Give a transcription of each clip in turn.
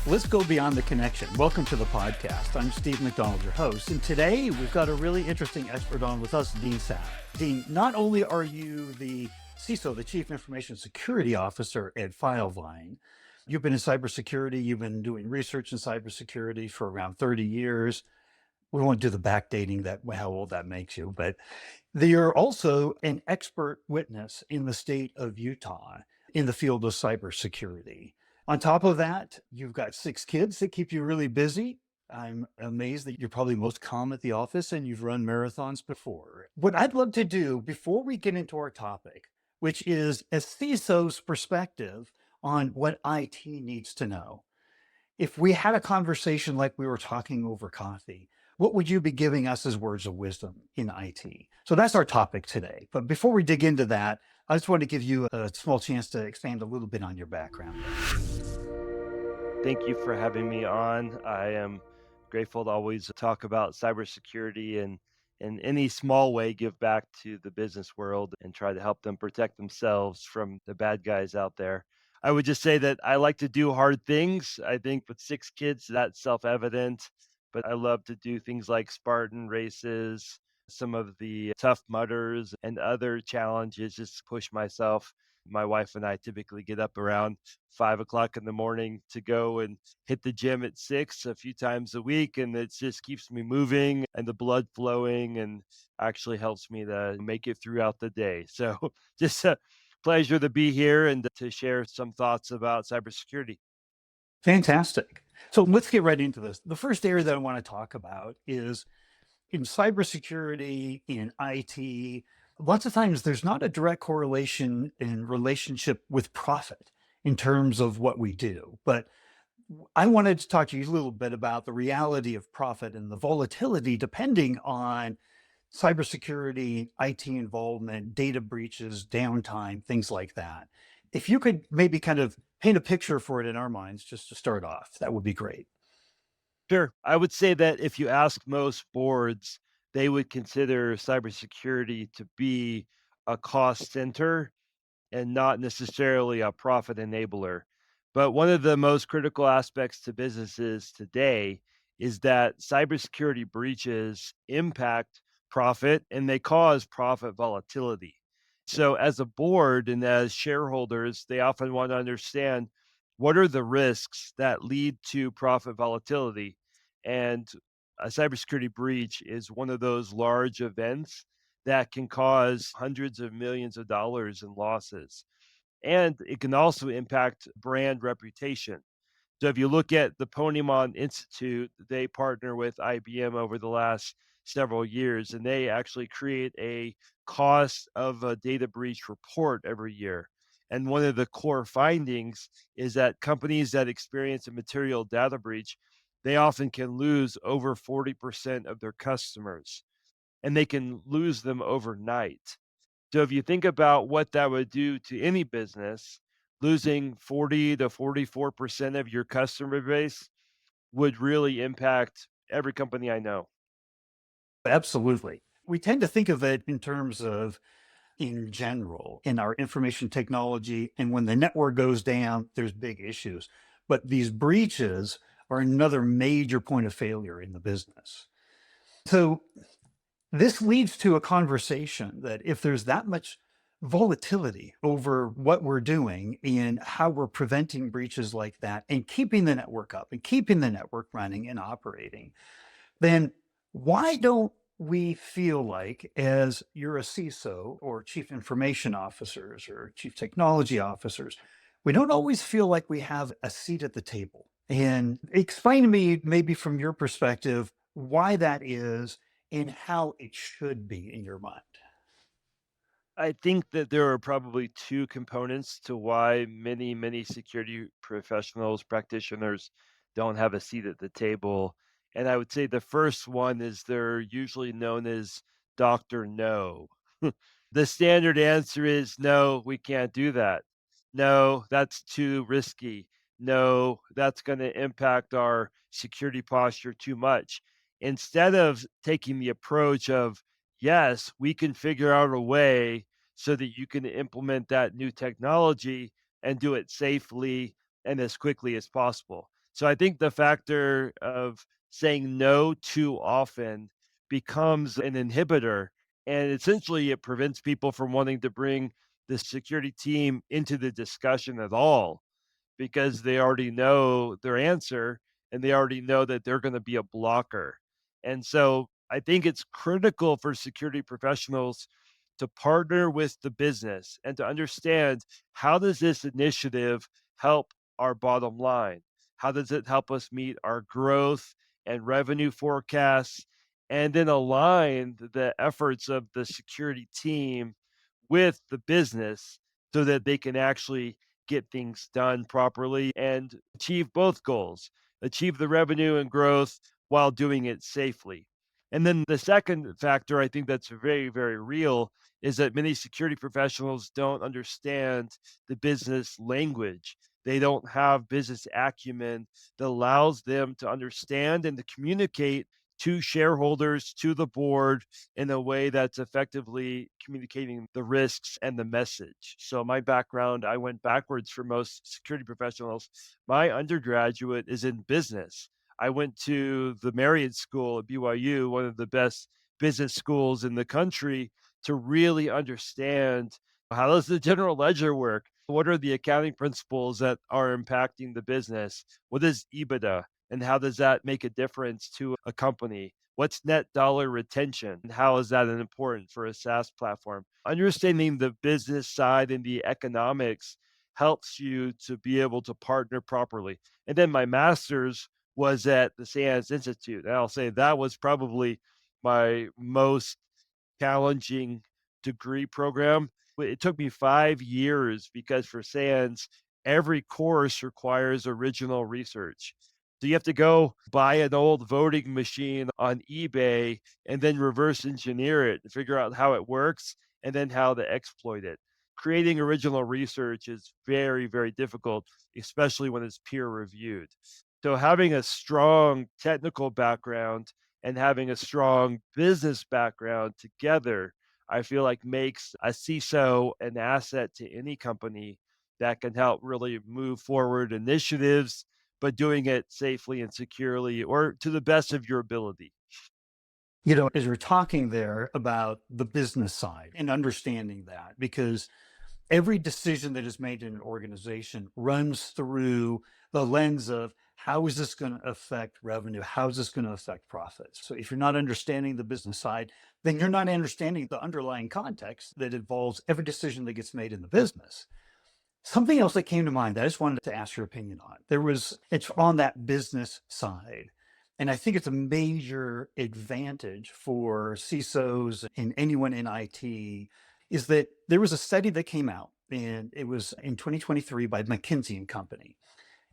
Let's go beyond the connection. Welcome to the podcast. I'm Steve McDonald, your host. And today we've got a really interesting expert on with us, Dean Sapp. Dean, not only are you the CISO, the Chief Information Security Officer at Filevine, you've been in cybersecurity, you've been doing research in cybersecurity for around 30 years. We won't do the backdating that how old that makes you, but you're also an expert witness in the state of Utah in the field of cybersecurity. On top of that, you've got 6 kids that keep you really busy. I'm amazed that you're probably most calm at the office and you've run marathons before. What I'd love to do before we get into our topic, which is a CISO's perspective on what IT needs to know. If we had a conversation like we were talking over coffee, what would you be giving us as words of wisdom in IT? So that's our topic today. But before we dig into that, I just want to give you a small chance to expand a little bit on your background. Thank you for having me on. I am grateful to always talk about cybersecurity and in any small way give back to the business world and try to help them protect themselves from the bad guys out there. I would just say that I like to do hard things. I think with 6 kids, that's self-evident, but I love to do things like Spartan races, some of the tough mudders and other challenges, just to push myself. My wife and I typically get up around 5 o'clock in the morning to go and hit the gym at 6 a few times a week. And it just keeps me moving and the blood flowing and actually helps me to make it throughout the day. So just a pleasure to be here and to share some thoughts about cybersecurity. Fantastic. So let's get right into this. The first area that I want to talk about is in cybersecurity, in IT. Lots of times there's not a direct correlation in relationship with profit in terms of what we do. But I wanted to talk to you a little bit about the reality of profit and the volatility depending on cybersecurity, IT involvement, data breaches, downtime, things like that. If you could maybe kind of paint a picture for it in our minds, just to start off, that would be great. Sure. I would say that if you ask most boards, they would consider cybersecurity to be a cost center and not necessarily a profit enabler. But one of the most critical aspects to businesses today is that cybersecurity breaches impact profit and they cause profit volatility. So, as a board and as shareholders, they often want to understand what are the risks that lead to profit volatility. And a cybersecurity breach is one of those large events that can cause hundreds of millions of dollars in losses. And it can also impact brand reputation. So if you look at the Ponemon Institute, they partner with IBM over the last several years, and they actually create a cost of a data breach report every year. And one of the core findings is that companies that experience a material data breach, they often can lose over 40% of their customers, and they can lose them overnight. So if you think about what that would do to any business, losing 40 to 44% of your customer base would really impact every company I know. Absolutely. We tend to think of it in terms of in general in our information technology. And when the network goes down, there's big issues. But these breaches are another major point of failure in the business. So this leads to a conversation that if there's that much volatility over what we're doing and how we're preventing breaches like that and keeping the network up and keeping the network running and operating, then why don't we feel like, as you're a CISO or chief information officers or chief technology officers, we don't always feel like we have a seat at the table? And explain to me, maybe from your perspective, why that is and how it should be in your mind. I think that there are probably two components to why many security professionals, practitioners don't have a seat at the table. And I would say the first one is they're usually known as Dr. No. The standard answer is no, we can't do that. No, that's too risky. No, that's going to impact our security posture too much. Instead of taking the approach of, yes, we can figure out a way so that you can implement that new technology and do it safely and as quickly as possible. So I think the factor of saying no too often becomes an inhibitor. And essentially, it prevents people from wanting to bring the security team into the discussion at all because they already know their answer and they already know that they're going to be a blocker. And so I think it's critical for security professionals to partner with the business and to understand, how does this initiative help our bottom line? How does it help us meet our growth and revenue forecasts? And then align the efforts of the security team with the business so that they can actually get things done properly and achieve both goals, achieve the revenue and growth while doing it safely. And then the second factor I think that's very, very real is that many security professionals don't understand the business language. They don't have business acumen that allows them to understand and to communicate to shareholders, to the board, in a way that's effectively communicating the risks and the message. So, my background, I went backwards for most security professionals. My undergraduate is in business. I went to the Marriott School at BYU, one of the best business schools in the country, to really understand, how does the general ledger work? What are the accounting principles that are impacting the business? What is EBITDA? And how does that make a difference to a company? What's net dollar retention? And how is that important for a SaaS platform? Understanding the business side and the economics helps you to be able to partner properly. And then my master's was at the SANS Institute. And I'll say that was probably my most challenging degree program. It took me 5 years because for SANS, every course requires original research. So you have to go buy an old voting machine on eBay and then reverse engineer it and figure out how it works and then how to exploit it. Creating original research is very, very difficult, especially when it's peer reviewed. So having a strong technical background and having a strong business background together, I feel like makes a CISO an asset to any company that can help really move forward initiatives, but doing it safely and securely or to the best of your ability. As you're talking there about the business side and understanding that, because every decision that is made in an organization runs through the lens of how is this going to affect revenue? How is this going to affect profits? So if you're not understanding the business side, then you're not understanding the underlying context that involves every decision that gets made in the business. Something else that came to mind that I just wanted to ask your opinion on. It's on that business side. And I think it's a major advantage for CISOs and anyone in IT is that there was a study that came out, and it was in 2023 by McKinsey and Company.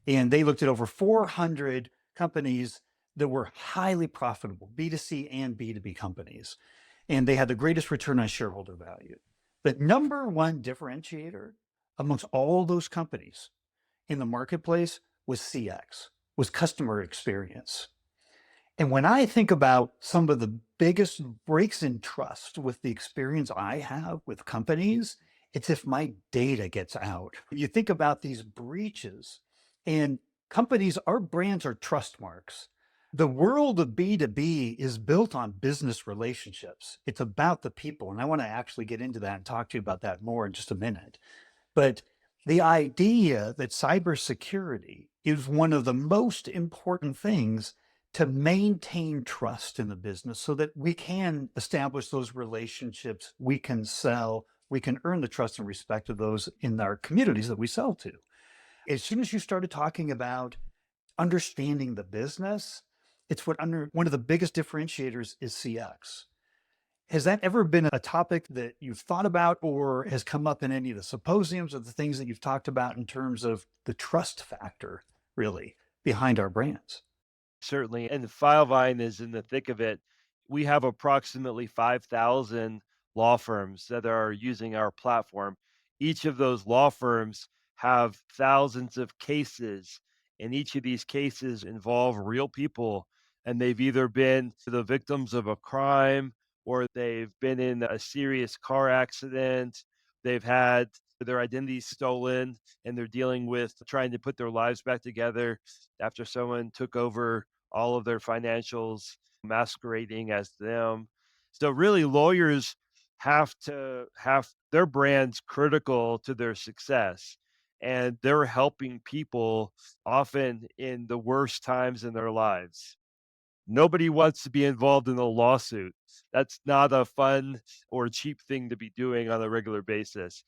And they looked at over 400 companies that were highly profitable, B2C and B2B companies. And they had the greatest return on shareholder value. The number one differentiator amongst all those companies in the marketplace was CX, was customer experience. And when I think about some of the biggest breaks in trust with the experience I have with companies, it's if my data gets out. You think about these breaches, and companies, our brands are trust marks. The world of B2B is built on business relationships. It's about the people. And I want to actually get into that and talk to you about that more in just a minute. But the idea that cybersecurity is one of the most important things to maintain trust in the business so that we can establish those relationships, we can sell, we can earn the trust and respect of those in our communities that we sell to. As soon as you started talking about understanding the business, it's one of the biggest differentiators is CX. Has that ever been a topic that you've thought about or has come up in any of the symposiums or the things that you've talked about in terms of the trust factor, really, behind our brands? Certainly, and Filevine is in the thick of it. We have approximately 5,000 law firms that are using our platform. Each of those law firms have thousands of cases, and each of these cases involve real people, and they've either been the victims of a crime or they've been in a serious car accident. They've had their identity stolen, and they're dealing with trying to put their lives back together after someone took over all of their financials masquerading as them. So really lawyers have to have their brands critical to their success, and they're helping people often in the worst times in their lives. Nobody wants to be involved in a lawsuit. That's not a fun or cheap thing to be doing on a regular basis.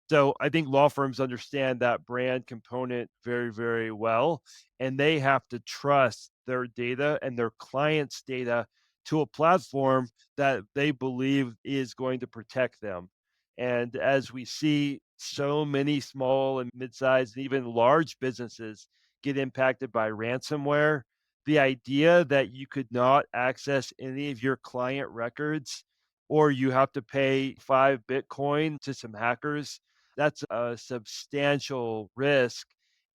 So I think law firms understand that brand component very, very well, and they have to trust their data and their clients' data to a platform that they believe is going to protect them. And as we see so many small and mid-sized and even large businesses get impacted by ransomware, the idea that you could not access any of your client records or you have to pay 5 Bitcoin to some hackers, that's a substantial risk,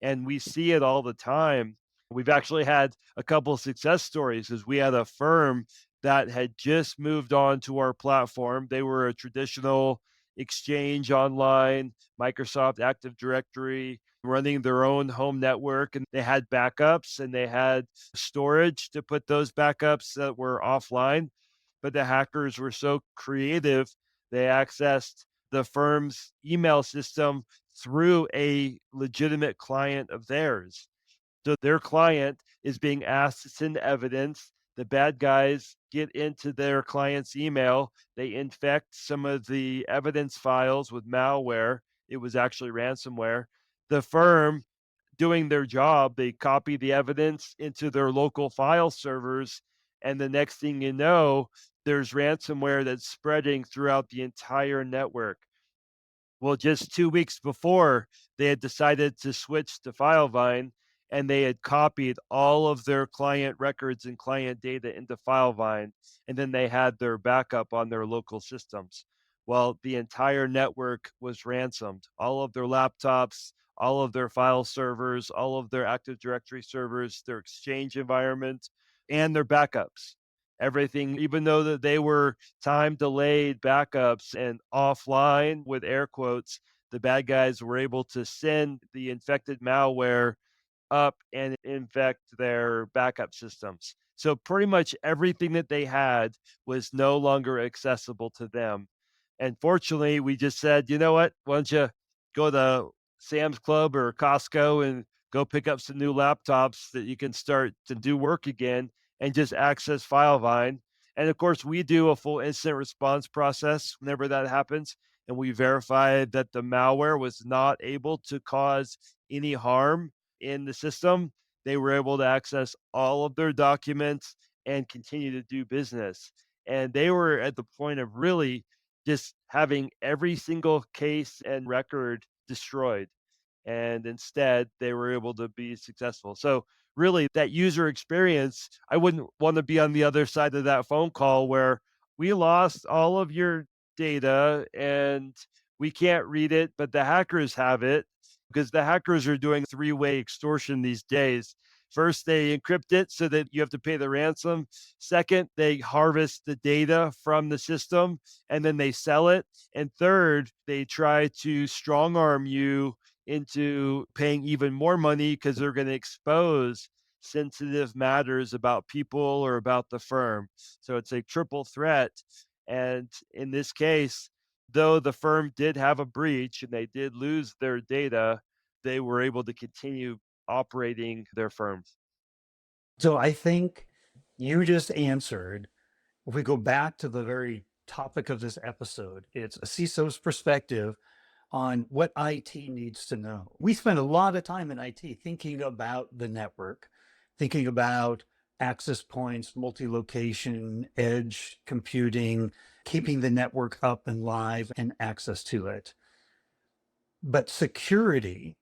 and we see it all the time. We've actually had a couple of success stories as we had a firm that had just moved on to our platform. They were a traditional Exchange Online, Microsoft Active Directory, running their own home network, and they had backups and they had storage to put those backups that were offline. But the hackers were so creative, they accessed the firm's email system through a legitimate client of theirs. So their client is being asked to send evidence. The bad guys get into their client's email. They infect some of the evidence files with malware. It was actually ransomware. The firm doing their job, they copy the evidence into their local file servers. And the next thing you know, there's ransomware that's spreading throughout the entire network. Well, just 2 weeks before, they had decided to switch to Filevine, and they had copied all of their client records and client data into Filevine, and then they had their backup on their local systems. Well, the entire network was ransomed. All of their laptops, all of their file servers, all of their Active Directory servers, their Exchange environment, and their backups. Everything, even though that they were time delayed backups and offline with air quotes, the bad guys were able to send the infected malware up and infect their backup systems. So pretty much everything that they had was no longer accessible to them. And fortunately, we just said, you know what? Why don't you go to Sam's Club or Costco and go pick up some new laptops that you can start to do work again and just access Filevine. And of course, we do a full incident response process whenever that happens. And we verify that the malware was not able to cause any harm in the system. They were able to access all of their documents and continue to do business. And they were at the point of really just having every single case and record destroyed, and instead they were able to be successful. So really that user experience, I wouldn't want to be on the other side of that phone call where we lost all of your data and we can't read it, but the hackers have it because the hackers are doing three-way extortion these days. First, they encrypt it so that you have to pay the ransom. Second, they harvest the data from the system and then they sell it. And third, they try to strong arm you into paying even more money because they're going to expose sensitive matters about people or about the firm. So it's a triple threat. And in this case, though the firm did have a breach and they did lose their data, they were able to continue operating their firms. So I think you just answered. If we go back to the very topic of this episode, it's a CISO's perspective on what IT needs to know. We spend a lot of time in IT thinking about the network, thinking about access points, multi-location, edge computing, keeping the network up and live and access to it. But security,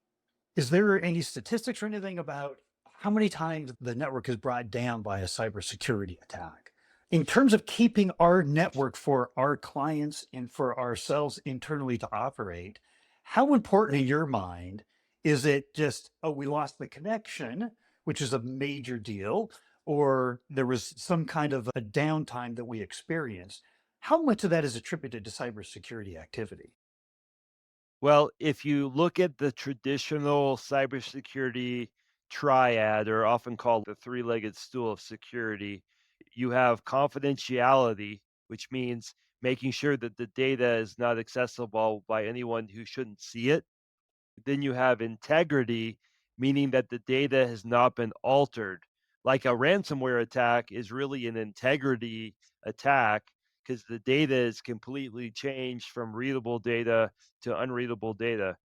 is there any statistics or anything about how many times the network is brought down by a cybersecurity attack? In terms of keeping our network for our clients and for ourselves internally to operate, how important in your mind is it just, oh, we lost the connection, which is a major deal, or there was some kind of a downtime that we experienced? How much of that is attributed to cybersecurity activity? Well, if you look at the traditional cybersecurity triad, or often called the three-legged stool of security, you have confidentiality, which means making sure that the data is not accessible by anyone who shouldn't see it. Then you have integrity, meaning that the data has not been altered. Like a ransomware attack is really an integrity attack because the data is completely changed from readable data to unreadable data.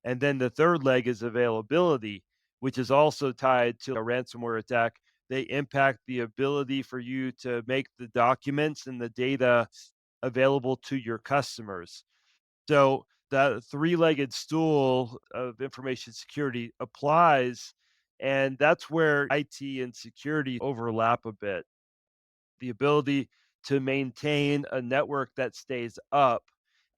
And then the third leg is availability, which is also tied to a ransomware attack. They impact the ability for you to make the documents and the data available to your customers. So that three-legged stool of information security applies, and that's where IT and security overlap a bit. The ability to maintain a network that stays up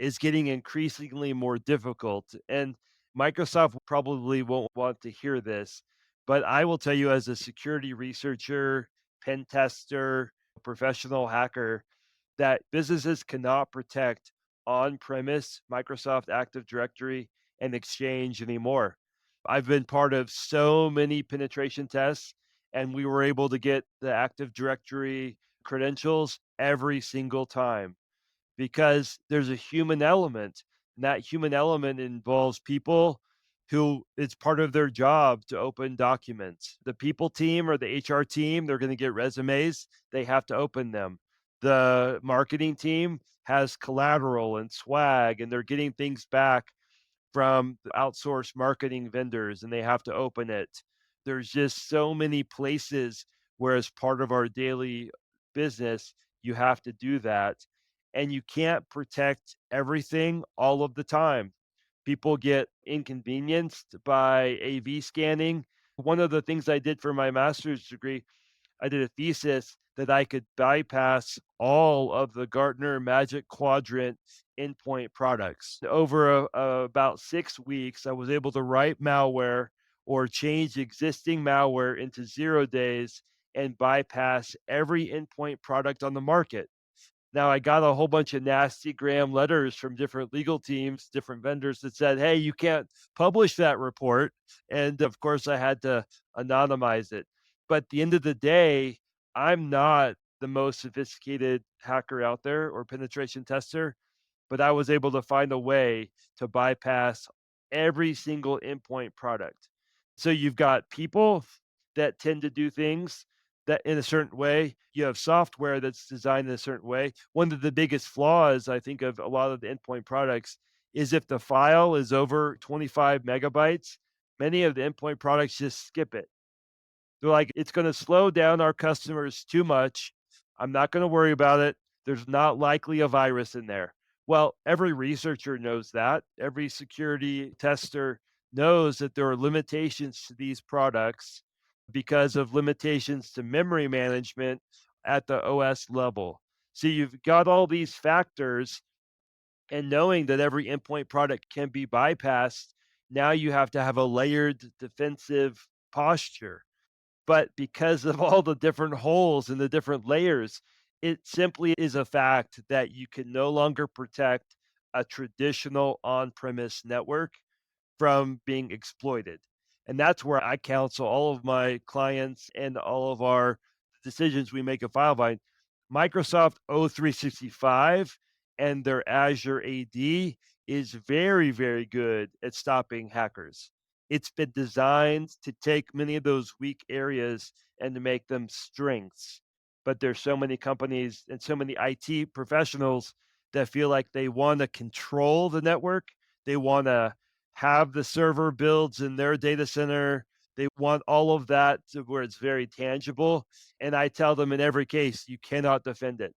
is getting increasingly more difficult. And Microsoft probably won't want to hear this, but I will tell you as a security researcher, pen tester, professional hacker, that businesses cannot protect on-premise Microsoft Active Directory and Exchange anymore. I've been part of so many penetration tests, and we were able to get the Active Directory credentials every single time because there's a human element, and that human element involves people who it's part of their job to open documents. The people team or the HR team, they're going to get resumes, they have to open them. The marketing team has collateral and swag, and they're getting things back from the outsourced marketing vendors and they have to open it. There's just so many places where, as part of our daily business, you have to do that. And you can't protect everything all of the time. People get inconvenienced by AV scanning. One of the things I did for my master's degree, I did a thesis that I could bypass all of the Gartner Magic Quadrant endpoint products. Over about 6 weeks, I was able to write malware or change existing malware into 0 days and bypass every endpoint product on the market. Now, I got a whole bunch of nasty gram letters from different legal teams, different vendors that said, "Hey, you can't publish that report." And of course, I had to anonymize it. But at the end of the day, I'm not the most sophisticated hacker out there or penetration tester, but I was able to find a way to bypass every single endpoint product. So you've got people that tend to do things that in a certain way. You have software that's designed in a certain way. One of the biggest flaws I think of a lot of the endpoint products is if the file is over 25 megabytes, many of the endpoint products just skip it. They're like, "It's gonna slow down our customers too much. I'm not gonna worry about it. There's not likely a virus in there." Well, every researcher knows that. Every security tester knows that there are limitations to these products because of limitations to memory management at the OS level. So you've got all these factors, and knowing that every endpoint product can be bypassed, now you have to have a layered defensive posture. But because of all the different holes and the different layers, it simply is a fact that you can no longer protect a traditional on-premise network from being exploited. And that's where I counsel all of my clients and all of our decisions we make at Filevine. Microsoft O365 and their Azure AD is very, very good at stopping hackers. It's been designed to take many of those weak areas and to make them strengths. But there's so many companies and so many IT professionals that feel like they want to control the network. They want to have the server builds in their data center. They want all of that to where it's very tangible. And I tell them in every case, you cannot defend it.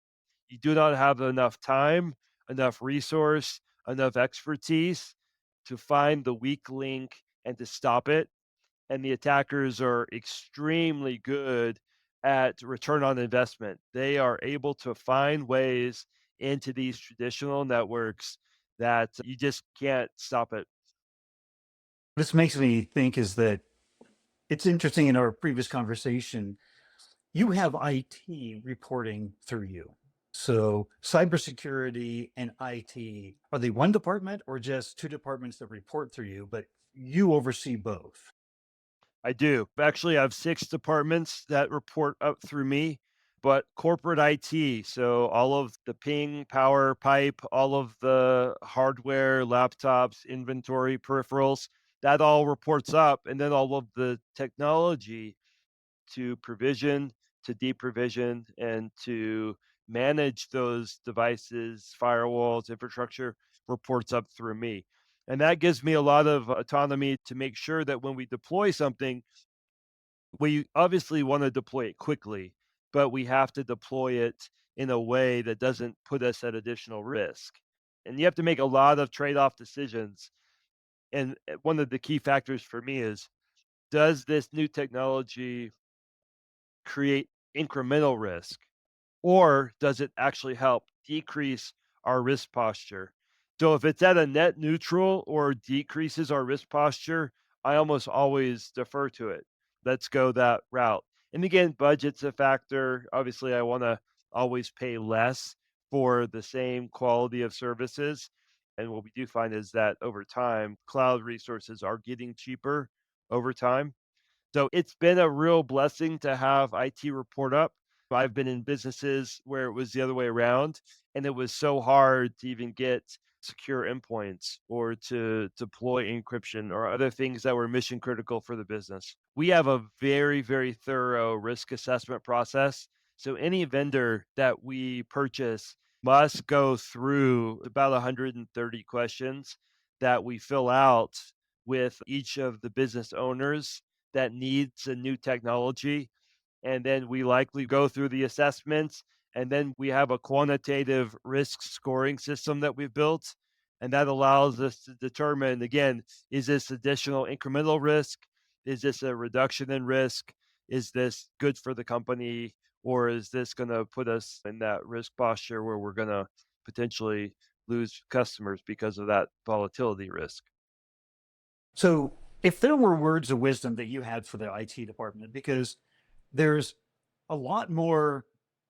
You do not have enough time, enough resource, enough expertise to find the weak link and to stop it. And the attackers are extremely good at return on investment. They are able to find ways into these traditional networks that you just can't stop it. This makes me think is that it's interesting in our previous conversation, you have IT reporting through you. So cybersecurity and IT, are they one department or just two departments that report through you, but you oversee both? I do. Actually, I have 6 departments that report up through me, but corporate IT, so all of the ping, power, pipe, all of the hardware, laptops, inventory, peripherals, that all reports up, and then all of the technology to provision, to deprovision, and to manage those devices, firewalls, infrastructure reports up through me. And that gives me a lot of autonomy to make sure that when we deploy something, we obviously want to deploy it quickly, but we have to deploy it in a way that doesn't put us at additional risk. And you have to make a lot of trade off decisions. And one of the key factors for me is, does this new technology create incremental risk? Or does it actually help decrease our risk posture? So if it's at a net neutral or decreases our risk posture, I almost always defer to it. Let's go that route. And again, budget's a factor. Obviously, I want to always pay less for the same quality of services. And what we do find is that over time, cloud resources are getting cheaper over time. So it's been a real blessing to have IT report up. I've been in businesses where it was the other way around, and it was so hard to even get secure endpoints or to deploy encryption or other things that were mission critical for the business. We have a very, very thorough risk assessment process. So any vendor that we purchase must go through about 130 questions that we fill out with each of the business owners that needs a new technology, and then we likely go through the assessments, and then we have a quantitative risk scoring system that we've built, and that allows us to determine, again, is this additional incremental risk? Is this a reduction in risk? Is this good for the company? Or is this going to put us in that risk posture where we're going to potentially lose customers because of that volatility risk? So if there were words of wisdom that you had for the IT department, because there's a lot more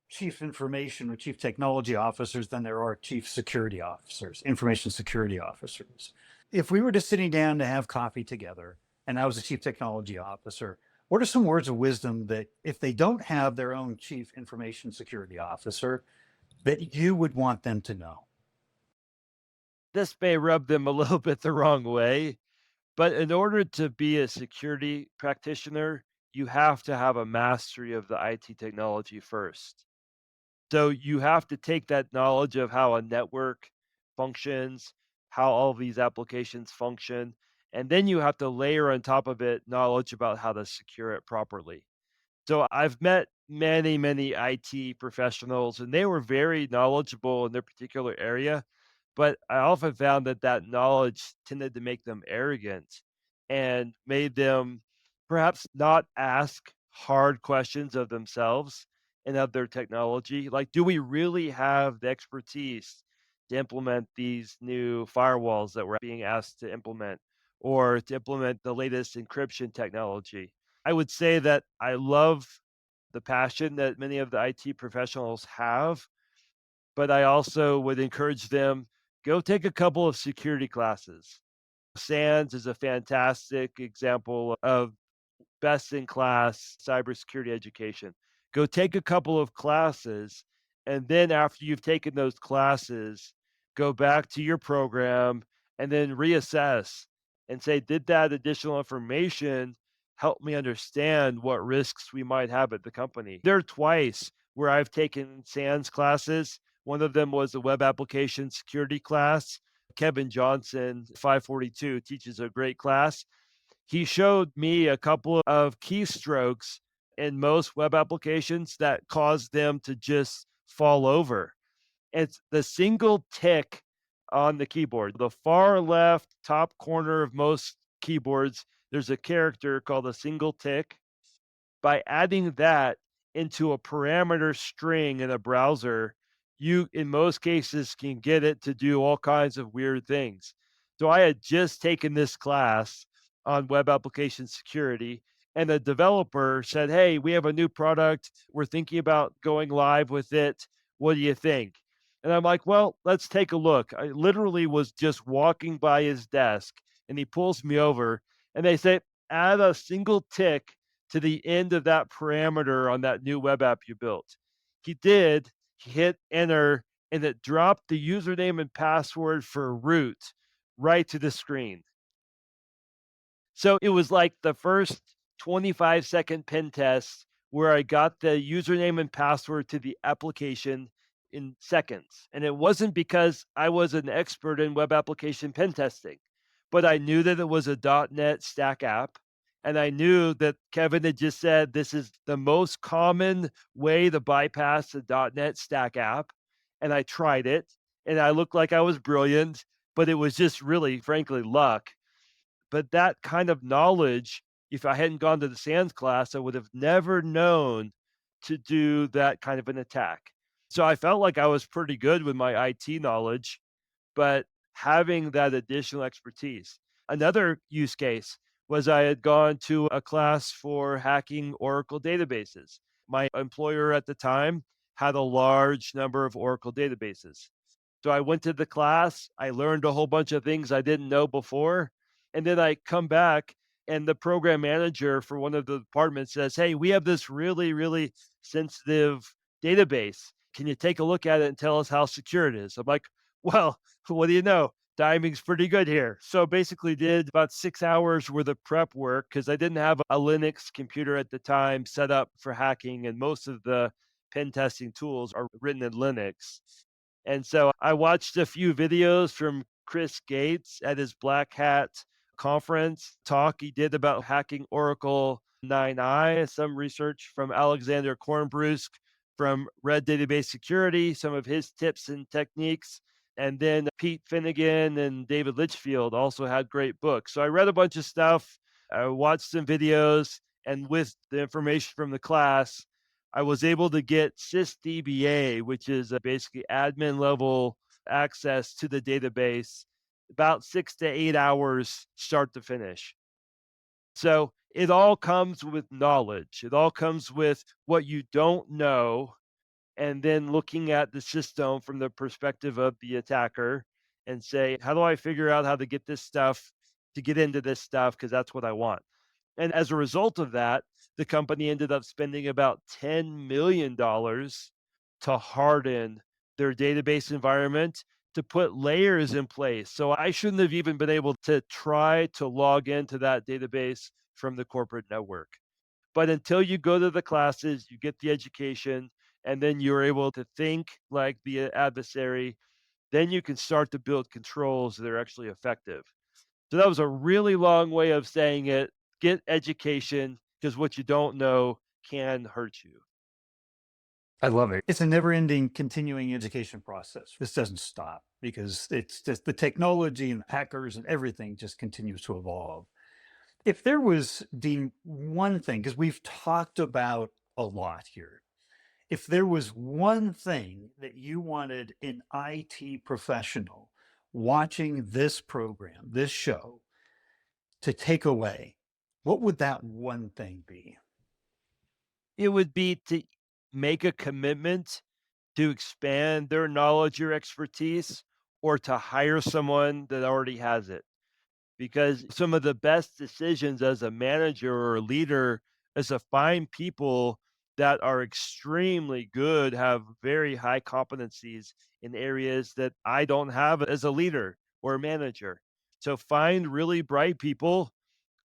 chief information or chief technology officers than there are chief security officers, information security officers. If we were just sitting down to have coffee together and I was a chief technology officer, what are some words of wisdom that if they don't have their own chief information security officer, that you would want them to know? This may rub them a little bit the wrong way, but in order to be a security practitioner, you have to have a mastery of the IT technology first. So you have to take that knowledge of how a network functions, how all of these applications function, and then you have to layer on top of it knowledge about how to secure it properly. So I've met many, many IT professionals, and they were very knowledgeable in their particular area. But I often found that that knowledge tended to make them arrogant and made them perhaps not ask hard questions of themselves and of their technology. Like, do we really have the expertise to implement these new firewalls that we're being asked to implement or to implement the latest encryption technology? I would say that I love the passion that many of the IT professionals have, but I also would encourage them, go take a couple of security classes. SANS is a fantastic example of best in class cybersecurity education. Go take a couple of classes, and then after you've taken those classes, go back to your program and then reassess and say, did that additional information help me understand what risks we might have at the company? There are twice where I've taken SANS classes. One of them was a web application security class. Kevin Johnson, 542, teaches a great class. He showed me a couple of keystrokes in most web applications that caused them to just fall over. It's the single tick on the keyboard. The far left top corner of most keyboards, there's a character called a single tick. By adding that into a parameter string in a browser, you, in most cases, can get it to do all kinds of weird things. So I had just taken this class on web application security, and a developer said, "Hey, we have a new product. We're thinking about going live with it. What do you think? And I'm like, well, let's take a look. I literally was just walking by his desk and he pulls me over and they say, add a single tick to the end of that parameter on that new web app you built. He did. He hit enter and it dropped the username and password for root right to the screen. So it was like the first 25-second pen test where I got the username and password to the application in seconds. And it wasn't because I was an expert in web application pen testing, but I knew that it was a .NET Stack app. And I knew that Kevin had just said this is the most common way to bypass a .NET Stack app. And I tried it and I looked like I was brilliant, but it was just really, frankly, luck. But that kind of knowledge, if I hadn't gone to the SANS class, I would have never known to do that kind of an attack. So I felt like I was pretty good with my IT knowledge, but having that additional expertise. Another use case was I had gone to a class for hacking Oracle databases. My employer at the time had a large number of Oracle databases. So I went to the class, I learned a whole bunch of things I didn't know before, and then I come back and the program manager for one of the departments says, "Hey, we have this really, really sensitive database. Can you take a look at it and tell us how secure it is?" I'm like, "Well, what do you know? Timing's pretty good here." So basically did about 6 hours worth of prep work because I didn't have a Linux computer at the time set up for hacking, and most of the pen testing tools are written in Linux. And so I watched a few videos from Chris Gates at his Black Hat conference talk he did about hacking Oracle 9i, some research from Alexander Kornbrusk from Red Database Security, some of his tips and techniques. And then Pete Finnegan and David Litchfield also had great books. So I read a bunch of stuff, I watched some videos, and with the information from the class, I was able to get sysdba, which is basically admin level access to the database, about 6 to 8 hours start to finish. So it all comes with knowledge. It all comes with what you don't know, and then looking at the system from the perspective of the attacker and say, how do I figure out how to get this stuff to get into this stuff? Because that's what I want. And as a result of that, the company ended up spending about $10 million to harden their database environment to put layers in place. So I shouldn't have even been able to try to log into that database from the corporate network. But until you go to the classes, you get the education, and then you're able to think like the adversary, then you can start to build controls that are actually effective. So that was a really long way of saying it. Get education because what you don't know can hurt you. I love it. It's a never-ending continuing education process. This doesn't stop because it's just the technology and hackers and everything just continues to evolve. If there was, Dean, one thing, because we've talked about a lot here, if there was one thing that you wanted an IT professional watching this program, this show, to take away, what would that one thing be? It would be to make a commitment to expand their knowledge or expertise or to hire someone that already has it. Because some of the best decisions as a manager or a leader is to find people that are extremely good, have very high competencies in areas that I don't have as a leader or a manager. So find really bright people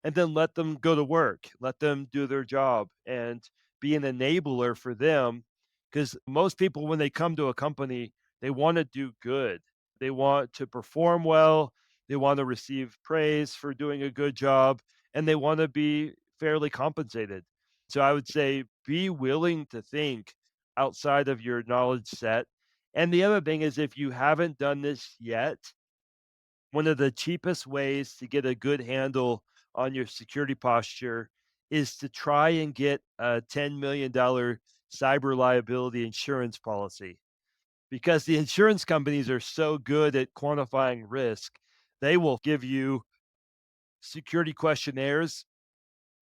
and then let them go to work, let them do their job and be an enabler for them. Because most people, when they come to a company, they want to do good, they want to perform well, they want to receive praise for doing a good job, and they want to be fairly compensated. So I would say be willing to think outside of your knowledge set. And the other thing is, if you haven't done this yet, one of the cheapest ways to get a good handle on your security posture is to try and get a $10 million cyber liability insurance policy because the insurance companies are so good at quantifying risk. They will give you security questionnaires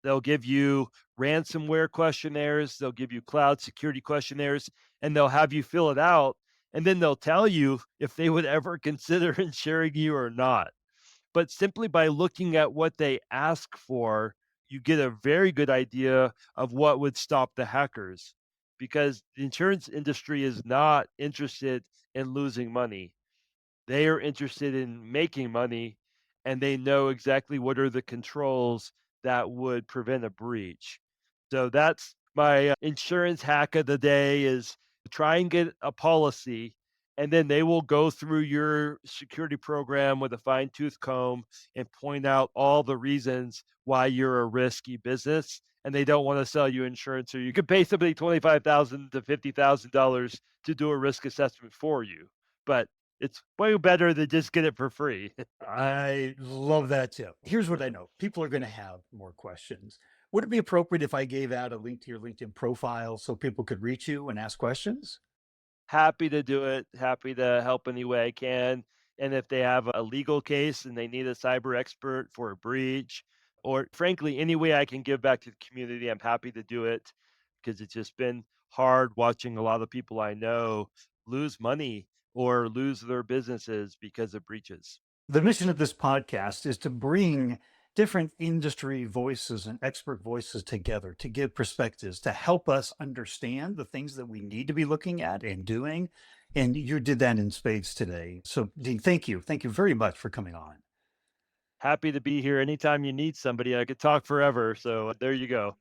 They'll give you ransomware questionnaires, they'll give you cloud security questionnaires, and they'll have you fill it out. And then they'll tell you if they would ever consider insuring you or not. But simply by looking at what they ask for, you get a very good idea of what would stop the hackers because the insurance industry is not interested in losing money. They are interested in making money and they know exactly what are the controls that would prevent a breach. So that's my insurance hack of the day is try and get a policy and then they will go through your security program with a fine tooth comb and point out all the reasons why you're a risky business and they don't want to sell you insurance or you could pay somebody 25,000 to $50,000 to do a risk assessment for you. But it's way better to just get it for free. I love that tip. Here's what I know. People are going to have more questions. Would it be appropriate if I gave out a link to your LinkedIn profile so people could reach you and ask questions? Happy to do it, happy to help any way I can. And if they have a legal case and they need a cyber expert for a breach, or frankly, any way I can give back to the community, I'm happy to do it because it's just been hard watching a lot of people I know lose money or lose their businesses because of breaches. The mission of this podcast is to bring different industry voices and expert voices together to give perspectives to help us understand the things that we need to be looking at and doing. And you did that in spades today. So, Dean, thank you. Thank you very much for coming on. Happy to be here anytime you need somebody. I could talk forever. So there you go.